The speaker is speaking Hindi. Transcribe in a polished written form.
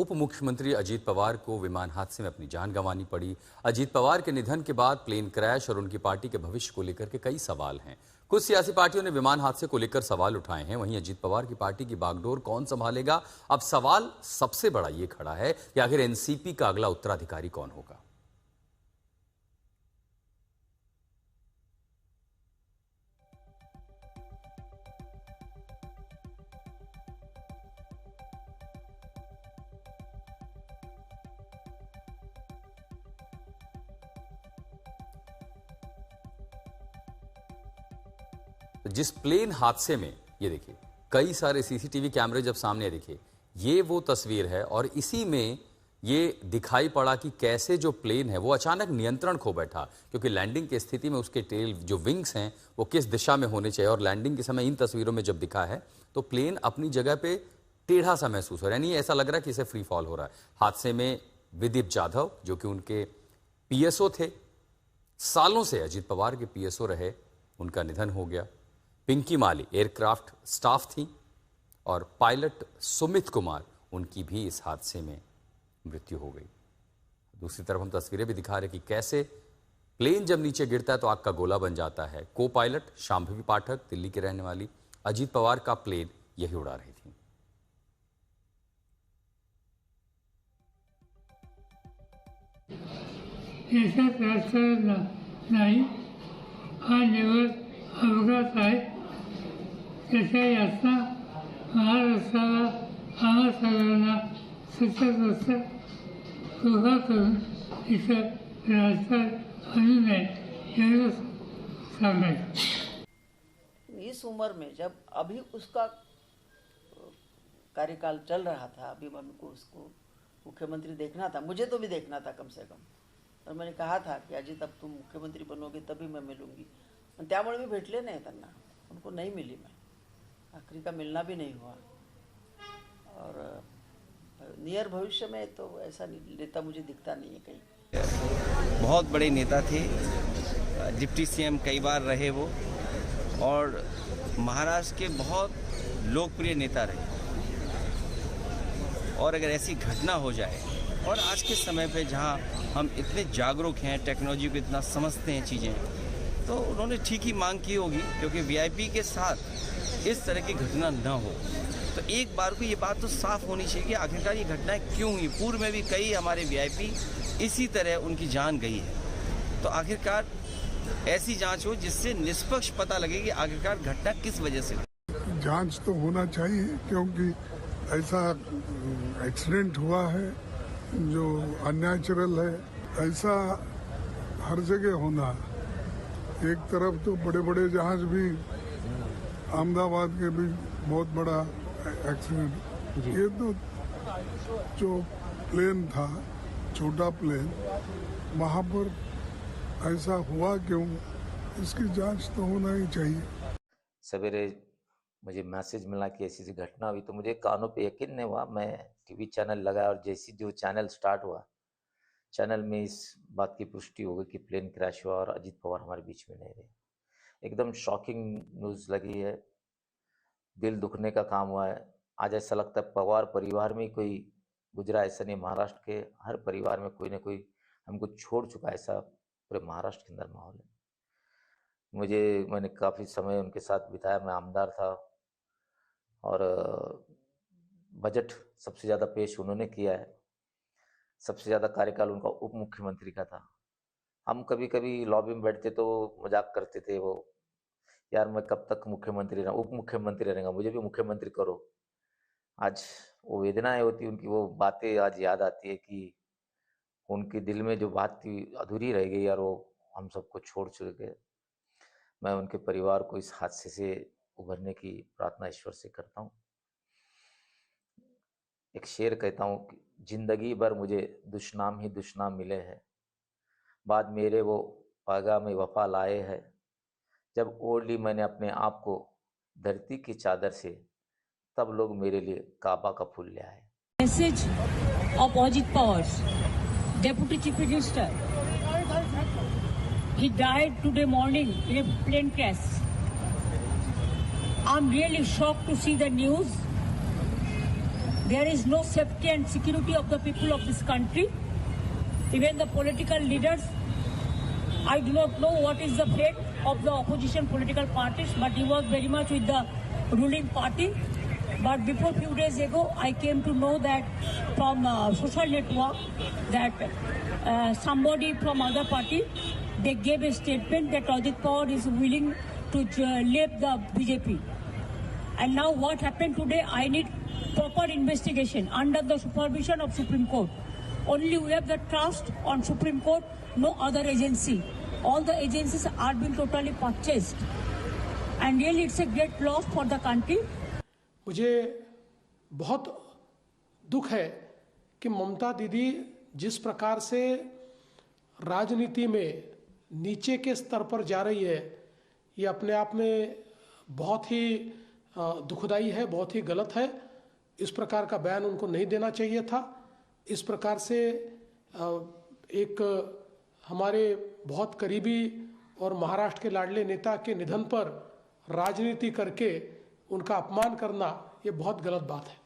उप मुख्यमंत्री अजीत पवार को विमान हादसे में अपनी जान गंवानी पड़ी। अजीत पवार के निधन के बाद प्लेन क्रैश और उनकी पार्टी के भविष्य को लेकर के कई सवाल हैं। कुछ सियासी पार्टियों ने विमान हादसे को लेकर सवाल उठाए हैं। वहीं अजीत पवार की पार्टी की बागडोर कौन संभालेगा? अब सवाल सबसे बड़ा ये खड़ा है कि आखिर एनसीपी का अगला उत्तराधिकारी कौन होगा। जिस प्लेन हादसे में ये देखिए कई सारे सीसीटीवी कैमरे जब सामने देखिए, ये वो तस्वीर है और इसी में ये दिखाई पड़ा कि कैसे जो प्लेन है वो अचानक नियंत्रण खो बैठा, क्योंकि लैंडिंग की स्थिति में उसके टेल जो विंग्स हैं वो किस दिशा में होने चाहिए। और लैंडिंग के समय इन तस्वीरों में जब दिखा है तो प्लेन अपनी जगह पे टेढ़ा सा महसूस हो रहा है, यानी ऐसा लग रहा है कि इसे फ्री फॉल हो रहा है। हादसे में विदीप जाधव जो कि उनके पीएसओ थे, सालों से अजीत पवार के पीएसओ रहे, उनका निधन हो गया। पिंकी माली एयरक्राफ्ट स्टाफ थी और पायलट सुमित कुमार, उनकी भी इस हादसे में मृत्यु हो गई। दूसरी तरफ हम तस्वीरें भी दिखा रहे कि कैसे प्लेन जब नीचे गिरता है तो आग का गोला बन जाता है। को पायलट शांभवी पाठक, दिल्ली की रहने वाली, अजीत पवार का प्लेन यही उड़ा रही थी। ऐसा रास्ता नाही हा निवड अपघात आहे। त्याच्या यातना महाराष्ट्राला आम्हा सगळ्यांना सतत रस्ता उभा करून इथं रास्ता आणू नये एवढं सांगायचं। इस उम्र में जब अभी उसका कार्यकाल चल रहा था, अभी हमको उसको मुख्यमंत्री देखना था, मुझे तो भी देखना था कम से कम। और मैंने कहा था कि अजित अब तुम मुख्यमंत्री बनोगे तभी मैं मिलूंगी, त्यामुळे मी भेटले नाही त्यांना, उनको नहीं मिली मैं, आखिरी का मिलना भी नहीं हुआ। और नियर भविष्य में तो ऐसा नेता मुझे दिखता नहीं है कहीं। बहुत बड़े नेता थे, डिप्टी सीएम कई बार रहे वो, और महाराष्ट्र के बहुत लोकप्रिय नेता रहे। और अगर ऐसी घटना हो जाए, और आज के समय पे जहां हम इतने जागरूक हैं, टेक्नोलॉजी को इतना समझते हैं चीज़ें, तो उन्होंने ठीक ही मांग की होगी, क्योंकि वीआईपी के साथ इस तरह की घटना न हो। तो एक बार को ये बात तो साफ होनी चाहिए कि आखिरकार ये घटनाएं क्यों हुई। पूर्व में भी कई हमारे वीआईपी इसी तरह उनकी जान गई है। तो आखिरकार ऐसी जांच हो जिससे निष्पक्ष पता लगे कि आखिरकार घटना किस वजह से हुई। जांच तो होना चाहिए, क्योंकि ऐसा एक्सीडेंट हुआ है जो अननेचुरल है, ऐसा हर जगह होना। एक तरफ तो बड़े बड़े जहाज भी, अहमदाबाद के भी बहुत बड़ा एक्सीडेंट, ये तो जो प्लेन था, छोटा प्लेन, वहाँ पर ऐसा हुआ क्यों, इसकी जांच तो होना ही चाहिए। सवेरे मुझे मैसेज मिला कि ऐसी ऐसी घटना हुई, तो मुझे कानों पे यकीन नहीं हुआ। मैं टीवी चैनल लगाया और जैसी जो चैनल स्टार्ट हुआ, चैनल में इस बात की पुष्टि हो गई कि प्लेन क्रैश हुआ और अजीत पवार हमारे बीच में नहीं रहे। एकदम शॉकिंग न्यूज़ लगी है, दिल दुखने का काम हुआ है। आज ऐसा लगता है पवार परिवार में ही कोई गुजरा, ऐसा नहीं, महाराष्ट्र के हर परिवार में कोई ना कोई हमको छोड़ चुका है, ऐसा पूरे महाराष्ट्र के अंदर माहौल है। मैंने काफ़ी समय उनके साथ बिताया, मैं आमदार था और बजट सबसे ज़्यादा पेश उन्होंने किया है। सबसे ज़्यादा कार्यकाल उनका उप मुख्यमंत्री का था। हम कभी कभी लॉबी में बैठते तो मजाक करते थे, वो यार मैं कब तक मुख्यमंत्री रहूँ, उप मुख्यमंत्री रहेगा, मुझे भी मुख्यमंत्री करो। आज वो वेदनाएं होती, उनकी वो बातें आज याद आती है कि उनके दिल में जो बात थी अधूरी रह गई और वो हम सबको छोड़ चुके। मैं उनके परिवार को इस हादसे से उभरने की प्रार्थना ईश्वर से करता हूँ। एक शेर कहता हूँ कि जिंदगी भर मुझे दुश्नाम ही दुश्नाम मिले हैं, बाद मेरे वो पैगाम वफा लाए हैं। जब ओढ़ ली मैंने अपने आप को धरती की चादर से, तब लोग मेरे लिए काबा का फूल ले आए। Message of Ajit Pawar, deputy chief minister, he died today morning in a plane crash. I'm really shocked to see the news There is no safety and security of the people of this country. Even the political leaders, I do not know what is the fate of the opposition political parties, but he was very much with the ruling party. But before few days ago, I came to know that from social network that somebody from other party, they gave a statement that Ajit Pawar is willing to leave the BJP. And now what happened today, I need proper investigation under the supervision of Supreme Court. Only we have the trust on Supreme Court, no other agency. All the agencies are being totally purchased. And really it's a great loss for the country. मुझे बहुत दुख है कि ममता दीदी जिस प्रकार से राजनीति में नीचे के स्तर पर जा रही है, ये अपने आप में बहुत ही दुखदाई है, बहुत ही गलत है। इस प्रकार का बयान उनको नहीं देना चाहिए था। इस प्रकार से एक हमारे बहुत करीबी और महाराष्ट्र के लाडले नेता के निधन पर राजनीति करके उनका अपमान करना, ये बहुत गलत बात है।